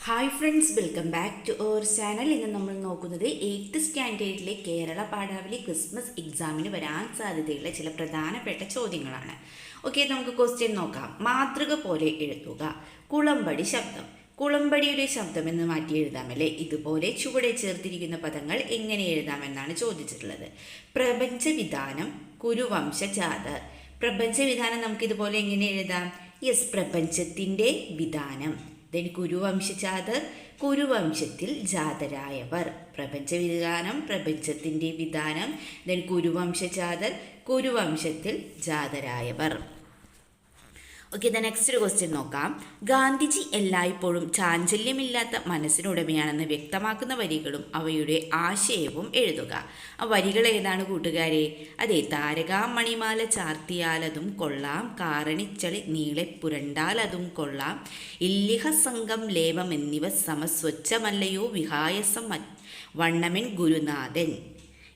Hi friends, welcome back to our channel. ഇന്ന് നമ്മൾ നോക്കുന്നത് 8th സ്റ്റാൻഡേർഡിലെ കേരള പാഠാവലി ക്രിസ്മസ് എക്സാമിന് വരാൻ സാധ്യതയുള്ള ചില പ്രധാനപ്പെട്ട ചോദ്യങ്ങളാണ്. ഓക്കെ, നമുക്ക് ക്വസ്റ്റ്യൻ നോക്കാം. മാതൃക പോലെ എഴുതുക. കുളമ്പടി ശബ്ദം. കുളമ്പടിയുടെ ശബ്ദം എന്ന് മാറ്റി എഴുതാമല്ലേ? ഇതുപോലെ ചുവടെ ചേർത്തിരിക്കുന്ന പദങ്ങൾ എങ്ങനെ എഴുതാമെന്നാണ് ചോദിച്ചിട്ടുള്ളത്. പ്രപഞ്ചവിധാനം, കുരുവംശജാത. പ്രപഞ്ചവിധാനം നമുക്കിതുപോലെ എങ്ങനെ എഴുതാം? യെസ്, പ്രപഞ്ചത്തിൻ്റെ വിധാനം. ദെൻ കുരുവംശജാതർ, കുരുവംശത്തിൽ ജാതരായവർ. പ്രപഞ്ചവിധാനം, പ്രപഞ്ചത്തിൻ്റെ വിധാനം. ദെൻ കുരുവംശജാതർ, കുരുവംശത്തിൽ ജാതരായവർ. ഓക്കെ, ദ നെക്സ്റ്റ് ഒരു ക്വസ്റ്റ്യൻ നോക്കാം. ഗാന്ധിജി എല്ലായ്പ്പോഴും ചാഞ്ചല്യമില്ലാത്ത മനസ്സിനുടമയാണെന്ന് വ്യക്തമാക്കുന്ന വരികളും അവയുടെ ആശയവും എഴുതുക. ആ വരികൾ ഏതാണ് കൂട്ടുകാരെ? അതെ, താരകാ മണിമാല ചാർത്തിയാലതും കൊള്ളാം, കാരണിച്ചളി നീളെ പുരണ്ടാലതും കൊള്ളാം, ഇല്ലിഹ സംഘം ലേപം എന്നിവ സമസ്വച്ഛമല്ലയോ വിഹായസം വണ്ണമൻ ഗുരുനാഥൻ.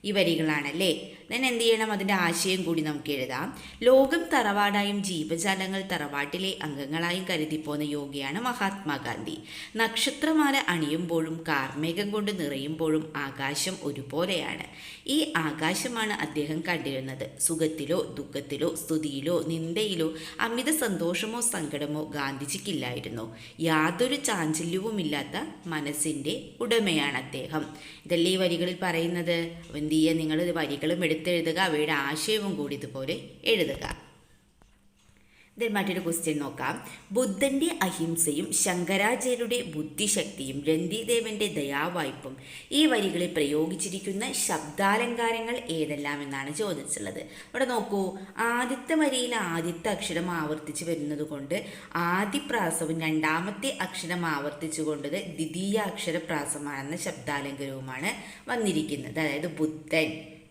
ഈ വരികളാണല്ലേ. ദെൻ എന്ത് ചെയ്യണം? അതിൻ്റെ ആശയം കൂടി നമുക്ക് എഴുതാം. ലോകം തറവാടായും ജീവജാലങ്ങൾ തറവാട്ടിലെ അംഗങ്ങളായും കരുതിപ്പോന്ന യോഗിയാണ് മഹാത്മാഗാന്ധി. നക്ഷത്രമാല അണിയുമ്പോഴും കാർമേഘം കൊണ്ട് നിറയുമ്പോഴും ആകാശം ഒരുപോലെയാണ്. ഈ ആകാശമാണ് അദ്ദേഹം കണ്ടിരുന്നത്. സുഖത്തിലോ ദുഃഖത്തിലോ സ്തുതിയിലോ നിന്ദയിലോ അമിത സന്തോഷമോ സങ്കടമോ ഗാന്ധിജിക്കില്ലായിരുന്നു. യാതൊരു ചാഞ്ചല്യവുമില്ലാത്ത മനസ്സിൻ്റെ ഉടമയാണ് അദ്ദേഹം. ഇതല്ലേ ഈ വരികളിൽ പറയുന്നത്. എന്ത് ചെയ്യുക? നിങ്ങൾ വരികളും എടുത്തെഴുതുക, അവയുടെ ആശയവും കൂടി ഇതുപോലെ എഴുതുക. ഇതിൽ മറ്റൊരു ക്വസ്റ്റ്യൻ നോക്കാം. ബുദ്ധൻ്റെ അഹിംസയും ശങ്കരാചാര്യരുടെ ബുദ്ധിശക്തിയും രന്തിദേവൻ്റെ ദയാവായ്പും ഈ വരികളിൽ പ്രയോഗിച്ചിരിക്കുന്ന ശബ്ദാലങ്കാരങ്ങൾ ഏതെല്ലാം എന്നാണ് ചോദിച്ചുള്ളത്. ഇവിടെ നോക്കൂ, ആദ്യത്തെ വരിയിൽ ആദ്യത്തെ അക്ഷരം ആവർത്തിച്ച് വരുന്നത് കൊണ്ട് ആദിപ്രാസവും രണ്ടാമത്തെ അക്ഷരം ആവർത്തിച്ചു കൊണ്ടത് ദ്വിതീയ അക്ഷരപ്രാസമാണെന്ന ശബ്ദാലങ്കാരവുമാണ് വന്നിരിക്കുന്നത്. അതായത് ബുദ്ധൻ,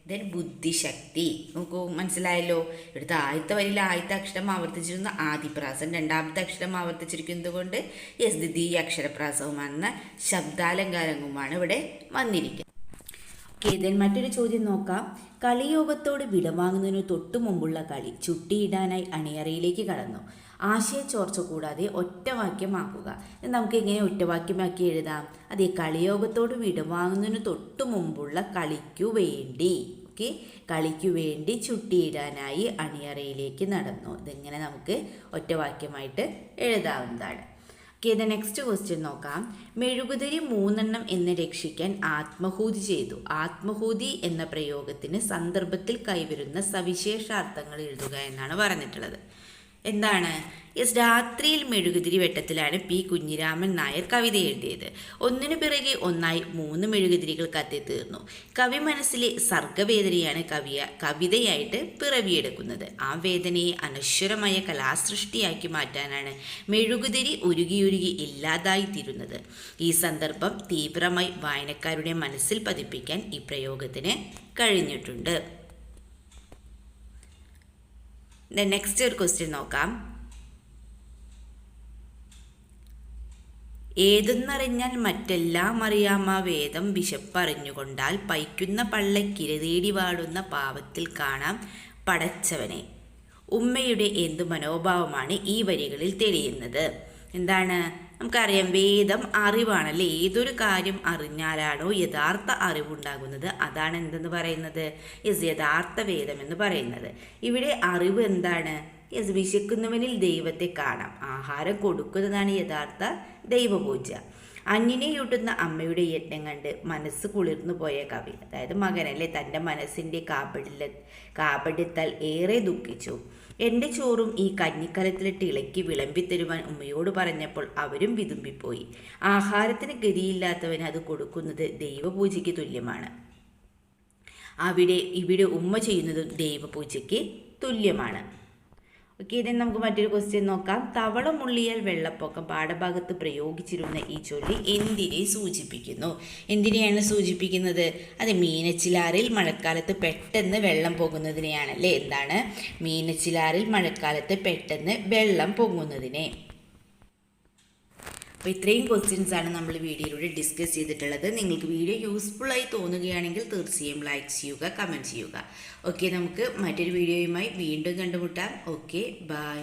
ദെൻ ബുദ്ധിശക്തി. നോക്കൂ, മനസ്സിലായല്ലോ. ഇവിടുത്തെ ആദ്യത്തെ വരിയിൽ ആദ്യത്തെ അക്ഷരം ആവർത്തിച്ചിരുന്ന ആദിപ്രാസം, രണ്ടാമത്തെ അക്ഷരം ആവർത്തിച്ചിരിക്കുന്നത് കൊണ്ട് യെസ് ദ്വിതീയ അക്ഷരപ്രാസവുമാണെന്ന ശബ്ദാലങ്കാരവുമാണ് ഇവിടെ വന്നിരിക്കുന്നത്. ഓക്കെ, ദെൻ മറ്റൊരു ചോദ്യം നോക്കാം. കളിയോഗത്തോട് വിടവാങ്ങുന്നതിന് തൊട്ടു മുമ്പുള്ള കളി ചുട്ടിയിടാനായി അണിയറയിലേക്ക് കടന്നു. ആശയച്ചോർച്ച കൂടാതെ ഒറ്റവാക്യമാക്കുക. നമുക്ക് എങ്ങനെ ഒറ്റവാക്യമാക്കി എഴുതാം? അതെ, കളിയോഗത്തോട് വിടവാങ്ങുന്നതിന് തൊട്ടു മുമ്പുള്ള കളിക്കു വേണ്ടി. ഓക്കെ, കളിക്കു വേണ്ടി ചുട്ടിയിടാനായി അണിയറയിലേക്ക് നടന്നു. ഇതെങ്ങനെ നമുക്ക് ഒറ്റവാക്യമായിട്ട് എഴുതാവുന്നതാണ്. ഓക്കെ, ദ നെക്സ്റ്റ് ക്വസ്റ്റ്യൻ നോക്കാം. മെഴുകുതിരി 3 എന്ന് രക്ഷിക്കാൻ ആത്മഹൂതി ചെയ്തു. ആത്മഹൂതി എന്ന പ്രയോഗത്തിന് സന്ദർഭത്തിൽ കൈവരുന്ന സവിശേഷാർത്ഥങ്ങൾ എഴുതുക എന്നാണ് പറഞ്ഞിട്ടുള്ളത്. എന്താണ്? യെസ്, രാത്രിയിൽ മെഴുകുതിരി വെട്ടത്തിലാണ് പി കുഞ്ഞിരാമൻ നായർ കവിത എഴുതിയത്. ഒന്നിനു പിറകെ ഒന്നായി 3 മെഴുകുതിരികൾ കത്തിത്തീർന്നു. കവി മനസ്സിലെ സർഗവേദനയാണ് കവിതയായിട്ട് പിറവിയെടുക്കുന്നത്. ആ വേദനയെ അനശ്വരമായ കലാസൃഷ്ടിയാക്കി മാറ്റാനാണ് മെഴുകുതിരി ഉരുകിയുരുകി ഇല്ലാതായിത്തീരുന്നത്. ഈ സന്ദർഭം തീവ്രമായി വായനക്കാരുടെ മനസ്സിൽ പതിപ്പിക്കാൻ ഈ പ്രയോഗത്തിന് കഴിഞ്ഞിട്ടുണ്ട്. നെക്സ്റ്റ് ഒരു ക്വസ്റ്റ്യൻ നോക്കാം. ഏതെന്നറിഞ്ഞാൽ മറ്റെല്ലാം അറിയാമ വേദം വിശപ്പറിഞ്ഞുകൊണ്ടാൽ പൈക്കുന്ന പള്ളക്കിരതേടി വാടുന്ന പാവത്തിൽ കാണാം പടച്ചവനെ. ഉമ്മയുടെ എന്തു മനോഭാവമാണ് ഈ വരികളിൽ തെളിയുന്നത്? എന്താണ്? നമുക്കറിയാം, വേദം അറിവാണല്ലേ. ഏതൊരു കാര്യം അറിഞ്ഞാലാണോ യഥാർത്ഥ അറിവുണ്ടാകുന്നത്, അതാണ് എന്തെന്ന് പറയുന്നത്? യെസ്, യഥാർത്ഥ വേദം എന്ന് പറയുന്നത്. ഇവിടെ അറിവ് എന്താണ്? യെസ്, വിശക്കുന്നവനിൽ ദൈവത്തെ കാണാം. ആഹാരം കൊടുക്കുന്നതാണ് യഥാർത്ഥ ദൈവപൂജ. അന്യനെയൂട്ടുന്ന അമ്മയുടെ യത്നം കണ്ട് മനസ്സ് കുളിർന്നു പോയ കവി, അതായത് മകനല്ലേ, തൻ്റെ മനസ്സിൻ്റെ കാപട്യത്താൽ ഏറെ ദുഃഖിച്ചു. എൻ്റെ ചോറും ഈ കഞ്ഞിക്കലത്തിലിട്ട് ഇളക്കി വിളമ്പിത്തരുവാൻ ഉമ്മയോട് പറഞ്ഞപ്പോൾ അവരും വിതുമ്പിപ്പോയി. ആഹാരത്തിന് ഗതിയില്ലാത്തവന് അത് കൊടുക്കുന്നത് ദൈവപൂജയ്ക്ക് തുല്യമാണ്. ഇവിടെ ഉമ്മ ചെയ്യുന്നതും ദൈവപൂജയ്ക്ക് തുല്യമാണ്. ഓക്കെ, ഇതിന് നമുക്ക് മറ്റൊരു ക്വസ്റ്റ്യൻ നോക്കാം. തവള മുള്ളിയാൽ വെള്ളപ്പൊക്കം പാഠഭാഗത്ത് പ്രയോഗിച്ചിരുന്ന ഈ ചൊല്ലി എന്തിനെ സൂചിപ്പിക്കുന്നു? എന്തിനെയാണ് സൂചിപ്പിക്കുന്നത്? അത് മീനച്ചിലാറിൽ മഴക്കാലത്ത് പെട്ടെന്ന് വെള്ളം പൊങ്ങുന്നതിനെയാണല്ലേ. എന്താണ്? മീനച്ചിലാറിൽ മഴക്കാലത്ത് പെട്ടെന്ന് വെള്ളം പൊങ്ങുന്നതിനെ. അപ്പോൾ ഇത്രയും ക്വസ്റ്റ്യൻസ് ആണ് നമ്മൾ വീഡിയോയിലൂടെ ഡിസ്കസ് ചെയ്തിട്ടുള്ളത്. നിങ്ങൾക്ക് വീഡിയോ യൂസ്ഫുള്ളായി തോന്നുകയാണെങ്കിൽ തീർച്ചയായും ലൈക്ക് ചെയ്യുക, കമൻറ്റ് ചെയ്യുക. ഓക്കെ, നമുക്ക് മറ്റൊരു വീഡിയോയുമായി വീണ്ടും കണ്ടുമുട്ടാം. Okay, by.